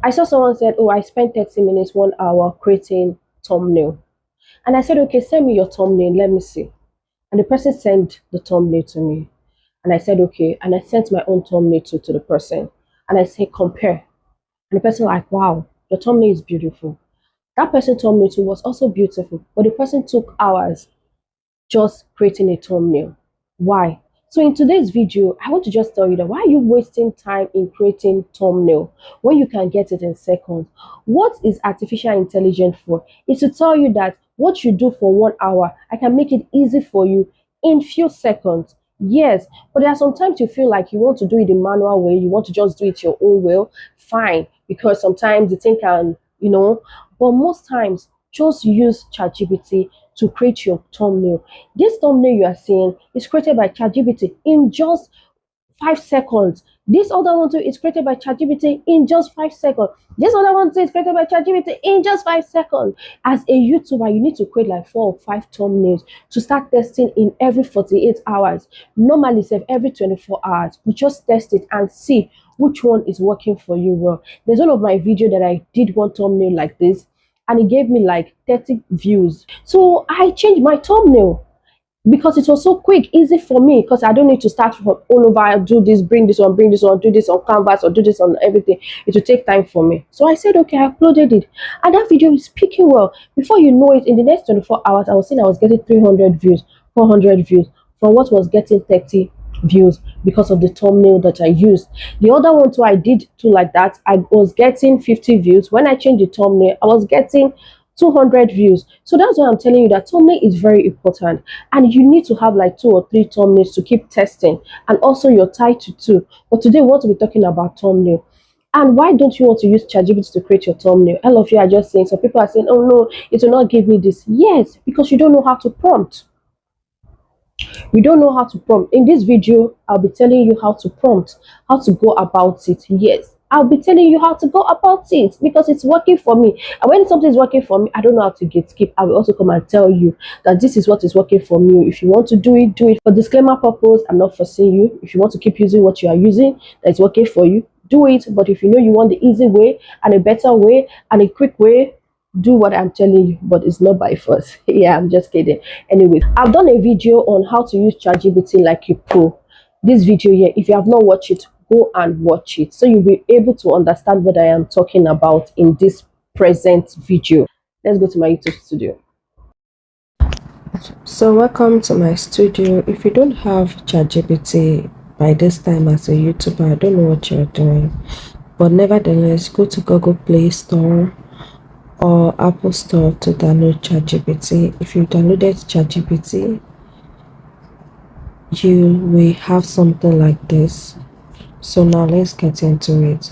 I saw someone said, "Oh, I spent 30 minutes, 1 hour creating thumbnail." And I said, "Okay, send me your thumbnail, let me see." And the person sent the thumbnail to me. And I said, "Okay." And I sent my own thumbnail to the person. And I said, "Compare." And the person like, "Wow, your thumbnail is beautiful." That person thumbnail too was also beautiful, but the person took hours just creating a thumbnail. Why? So in today's video, I want to just tell you that why are you wasting time in creating thumbnail when you can get it in seconds? What is artificial intelligence for? It's to tell you that what you do for 1 hour, I can make it easy for you in few seconds. Yes, but there are sometimes you feel like you want to do it the manual way, you want to just do it your own way. Fine, because sometimes the thing can, but most times just use ChatGPT to create your thumbnail. This thumbnail you are seeing is created by ChatGPT in just 5 seconds. This other one too is created by ChatGPT in just 5 seconds. This other one too is created by ChatGPT in just 5 seconds. As a YouTuber, you need to create like 4 or 5 thumbnails to start testing in every 48 hours. Normally, say every 24 hours. We just test it and see which one is working for you well. There's one of my video that I did one thumbnail like this, and it gave me like 30 views. So I changed my thumbnail because it was so quick, easy for me, because I don't need to start from all over, do this, bring this one, do this on Canvas, or do this on everything. It will take time for me. So I said, okay, I uploaded it. And that video is speaking well. Before you know it, in the next 24 hours, I was seeing I was getting 300 views, 400 views from what was getting 30 views because of the thumbnail that I used. The other one too, I did too like that. I was getting 50 views. When I changed the thumbnail, I was getting 200 views. So that's why I'm telling you that thumbnail is very important, and you need to have like 2 or 3 thumbnails to keep testing, and also your title too. But today we want to be talking about thumbnail. And why don't you want to use ChatGPT to create your thumbnail? All of you are just saying, some people are saying, "Oh no, it will not give me this." Yes, because you don't know how to prompt. You don't know how to prompt. In this video, I'll be telling you how to prompt, how to go about it. Yes, I'll be telling you how to go about it because it's working for me. And when something is working for me, I don't know how to get skip. I will also come and tell you that this is what is working for me. If you want to do it, do it. For disclaimer purpose, I'm not forcing you. If you want to keep using what you are using that is working for you, do it. But if you know you want the easy way and a better way and a quick way, do what I'm telling you, but it's not by force. Yeah, I'm just kidding. Anyway, I've done a video on how to use ChatGPT like a pro. This video here, if you have not watched it, go and watch it so you'll be able to understand what I am talking about in this present video. Let's go to my YouTube studio. So welcome to my studio. If you don't have ChatGPT by this time as a YouTuber, I don't know what you're doing, but nevertheless, go to Google Play Store or Apple Store to download ChatGPT. If you downloaded ChatGPT, you will have something like this. So now let's get into it.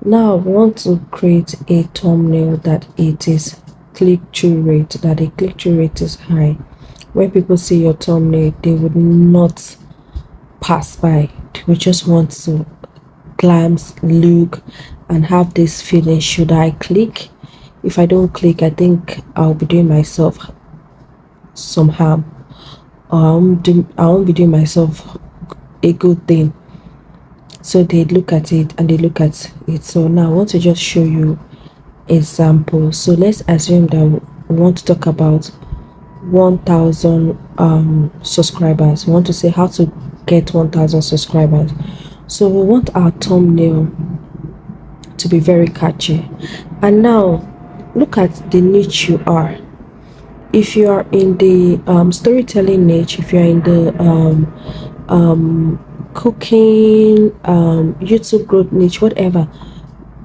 Now we want to create a thumbnail that it is click-through rate, that the click-through rate is high. When people see your thumbnail, they would not pass by. They would just want to glance, look, and have this feeling, should I click? If I don't click, I think I'll be doing myself some harm, or I won't be doing myself a good thing. So they look at it and they look at it. So now I want to just show you examples. So let's assume that we want to talk about 1,000 subscribers. We want to say how to get 1,000 subscribers. So we want our thumbnail to be very catchy. And now look at the niche you are. If you are in the storytelling niche, if you are in the cooking, YouTube growth niche, whatever,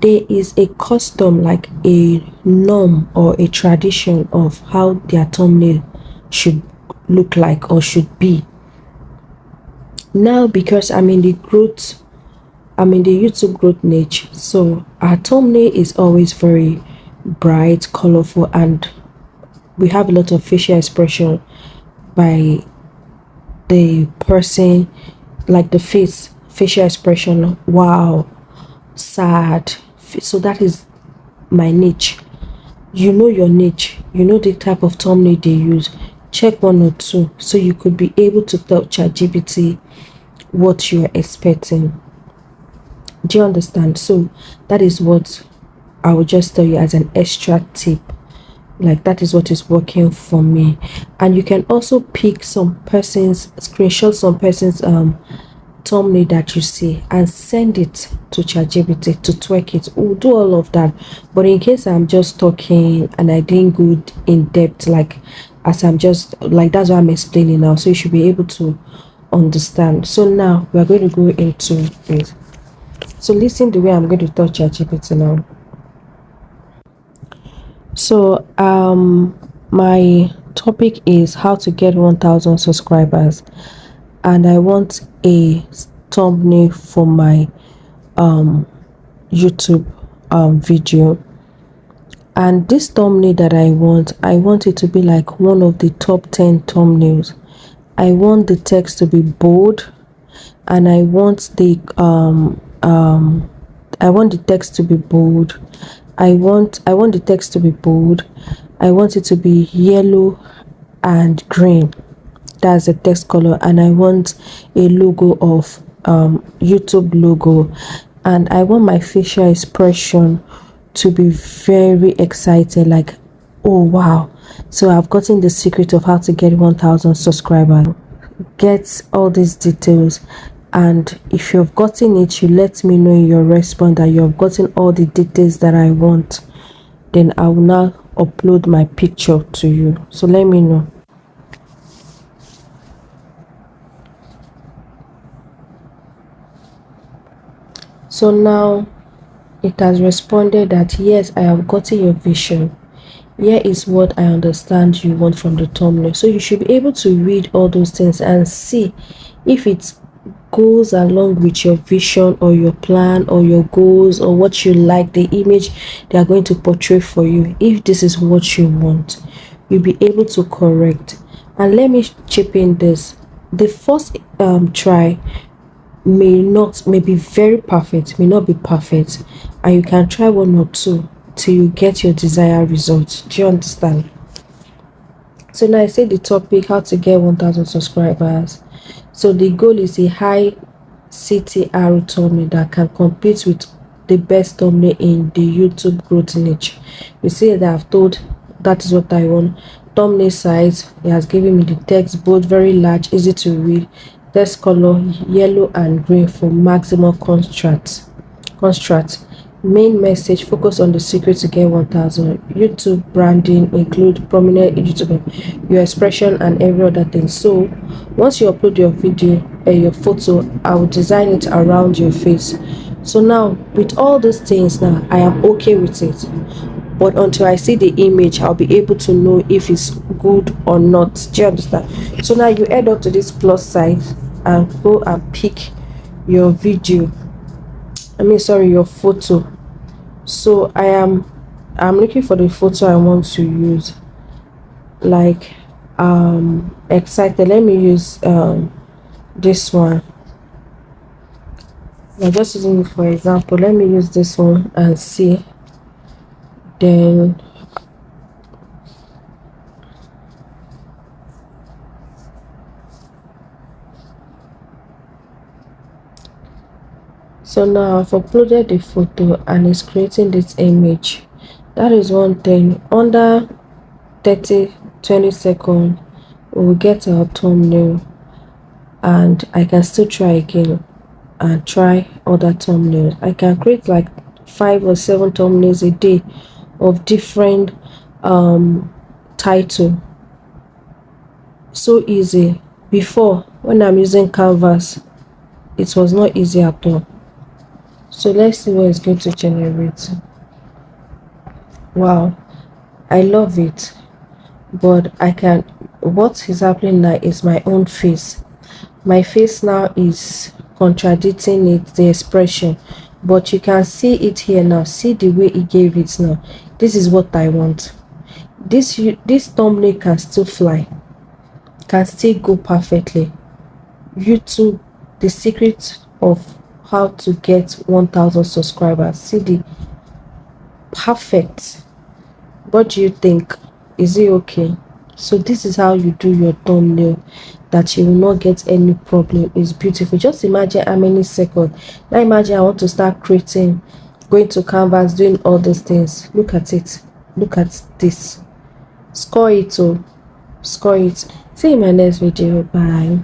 there is a custom, like a norm or a tradition of how their thumbnail should look like or should be. Now, because I'm in the YouTube growth niche, so our thumbnail is always very bright, colorful, and we have a lot of facial expression by the person, like the facial expression, wow, sad. So that is my niche. You know your niche, you know the type of thumbnail they use. Check 1 or 2 so you could be able to tell ChatGPT what you're expecting. Do you understand? So that is what I will just tell you as an extra tip. Like that is what is working for me. And you can also pick some person's screenshot, some person's thumbnail that you see and send it to ChatGPT to tweak it. We'll do all of that. But in case I'm just talking and I didn't go in depth, like as I'm just like that's what I'm explaining now. So you should be able to understand. So now we are going to go into it. So listen the way I'm going to touch ChatGPT now. So my topic is how to get 1,000 subscribers, and I want a thumbnail for my YouTube video. And this thumbnail that I want it to be like one of the top 10 thumbnails. I want the text to be bold, and I want the text to be bold. I want the text to be bold. I want it to be yellow and green. That's the text color. And I want a logo of YouTube logo. And I want my facial expression to be very excited, like, oh wow, so I've gotten the secret of how to get 1,000 subscribers. Get all these details, and if you've gotten it, you let me know in your response that you have gotten all the details that I want. Then I will now upload my picture to you. So let me know. So now it has responded that yes, I have gotten your vision. Here is what I understand you want from the thumbnail. So you should be able to read all those things and see if it goes along with your vision or your plan or your goals or what you like, the image they are going to portray for you. If this is what you want, you'll be able to correct. And let me chip in this. The first try may be very perfect, may not be perfect, and you can try one or two till you get your desired result. Do you understand? So now I say the topic, how to get 1,000 subscribers. So the goal is a high CTR thumbnail that can compete with the best thumbnail in the YouTube growth niche. You see that I've told that is what I want. Thumbnail size, it has given me the text both very large, easy to read, text color yellow and green for maximum contrast. Main message, focus on the secret to get 1,000. YouTube branding, include prominent YouTuber, your expression and every other thing. So once you upload your video and your photo, I will design it around your face. So now with all these things, now I am okay with it, but until I see the image, I'll be able to know if it's good or not. Do you understand? So now you head up to this plus sign and go and pick your video, your photo. So I'm looking for the photo I want to use, like excited. Let me use this one. I'm just using it for example. Let me use this one and see. Then so now I've uploaded the photo and it's creating this image. That is one thing. Under 20 seconds we will get our thumbnail, and I can still try again and try other thumbnails. I can create like 5 or 7 thumbnails a day of different title. So easy. Before, when I'm using canvas, it was not easy at all. So let's see what it's going to generate. Wow, I love it. But what is happening now is my own face. My face now is contradicting it, the expression, but you can see it here now. See the way it gave it now. This is what I want. This thumbnail can still fly, can still go perfectly. YouTube, the secret of how to get 1,000 subscribers. See the perfect. What do you think? Is it okay? So this is how you do your thumbnail that you will not get any problem. It's beautiful. Just imagine how many seconds. Now imagine I want to start creating going to canvas, doing all those things. Look at it. Look at this. Score it. Oh, score it. See you in my next video. Bye.